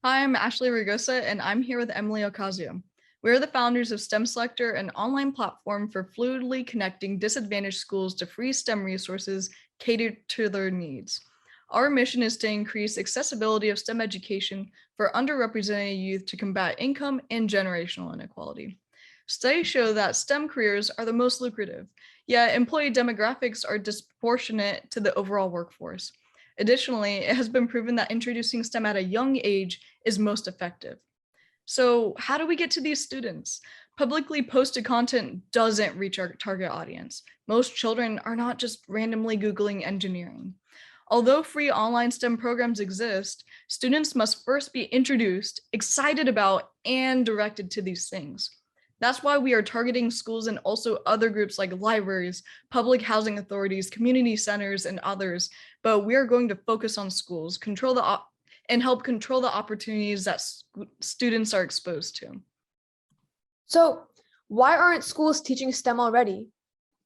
Hi, I'm Ashley Ragosa, and I'm here with Emily Ocasio. We are the founders of STEMSelector, an online platform for fluidly connecting disadvantaged schools to free STEM resources catered to their needs. Our mission is to increase accessibility of STEM education for underrepresented youth to combat income and generational inequality. Studies show that STEM careers are the most lucrative, yet employee demographics are disproportionate to the overall workforce. Additionally, it has been proven that introducing STEM at a young age is most effective. So how do we get to these students? Publicly posted content doesn't reach our target audience. Most children are not just randomly Googling engineering. Although free online STEM programs exist, students must first be introduced, excited about, and directed to these things. That's why we are targeting schools and also other groups like libraries, public housing authorities, community centers, and others. But we are going to focus on schools, and help control the opportunities that students are exposed to. So why aren't schools teaching STEM already?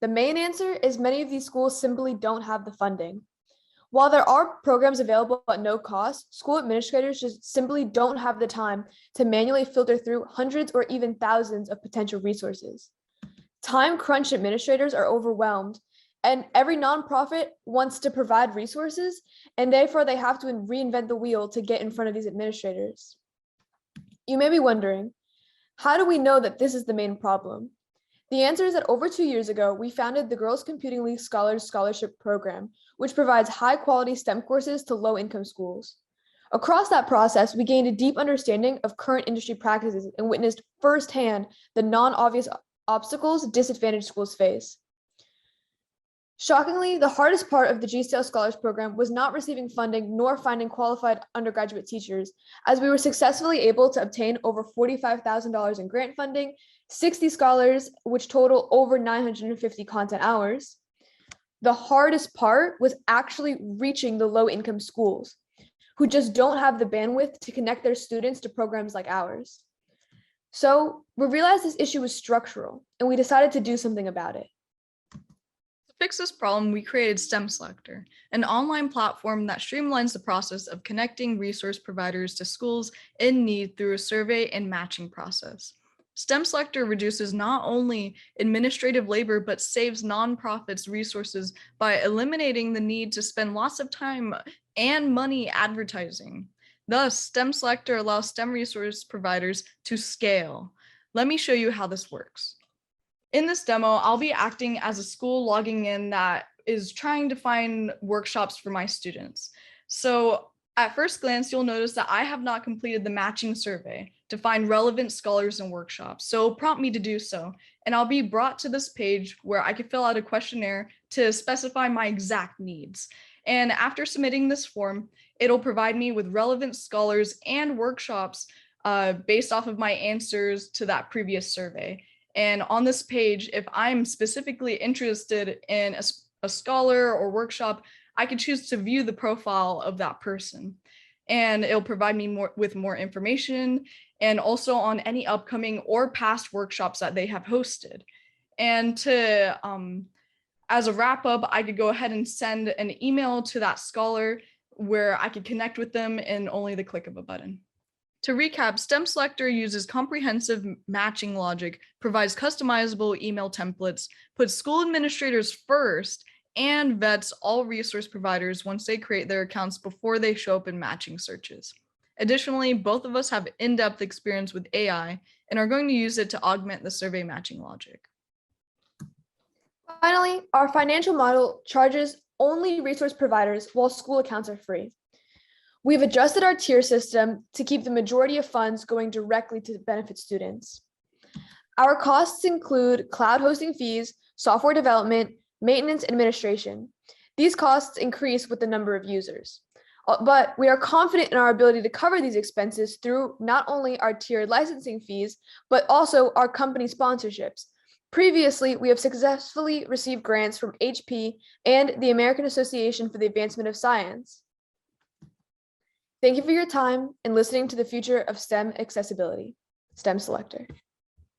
The main answer is many of these schools simply don't have the funding. While there are programs available at no cost, school administrators just simply don't have the time to manually filter through hundreds or even thousands of potential resources. Time-crunched administrators are overwhelmed, and every nonprofit wants to provide resources, and therefore they have to reinvent the wheel to get in front of these administrators. You may be wondering, how do we know that this is the main problem? The answer is that over 2 years ago, we founded the Girls Computing League Scholars Scholarship Program, which provides high-quality STEM courses to low-income schools. Across that process, we gained a deep understanding of current industry practices and witnessed firsthand the non-obvious obstacles disadvantaged schools face. Shockingly, the hardest part of the GCL Scholars Program was not receiving funding nor finding qualified undergraduate teachers, as we were successfully able to obtain over $45,000 in grant funding, 60 scholars, which total over 950 content hours. The hardest part was actually reaching the low-income schools, who just don't have the bandwidth to connect their students to programs like ours. So we realized this issue was structural, and we decided to do something about it. To fix this problem, we created STEMSelector, an online platform that streamlines the process of connecting resource providers to schools in need through a survey and matching process. STEMSelector reduces not only administrative labor, but saves nonprofits resources by eliminating the need to spend lots of time and money advertising. Thus, STEMSelector allows STEM resource providers to scale. Let me show you how this works. In this demo, I'll be acting as a school logging in that is trying to find workshops for my students. So at first glance, you'll notice that I have not completed the matching survey to find relevant scholars and workshops. So prompt me to do so, and I'll be brought to this page where I can fill out a questionnaire to specify my exact needs. And after submitting this form, it'll provide me with relevant scholars and workshops based off of my answers to that previous survey. And on this page, if I'm specifically interested in a scholar or workshop, I can choose to view the profile of that person. And it'll provide me with more information and also on any upcoming or past workshops that they have hosted. And as a wrap up, I could go ahead and send an email to that scholar where I could connect with them in only the click of a button. To recap, STEMSelector uses comprehensive matching logic, provides customizable email templates, puts school administrators first, and vets all resource providers once they create their accounts before they show up in matching searches. Additionally, both of us have in-depth experience with AI and are going to use it to augment the survey matching logic. Finally, our financial model charges only resource providers while school accounts are free. We've adjusted our tier system to keep the majority of funds going directly to benefit students. Our costs include cloud hosting fees, software development, maintenance, and administration. These costs increase with the number of users. But we are confident in our ability to cover these expenses through not only our tiered licensing fees, but also our company sponsorships. Previously, we have successfully received grants from HP and the American Association for the Advancement of Science. Thank you for your time and listening to the future of STEM accessibility. STEMSelector.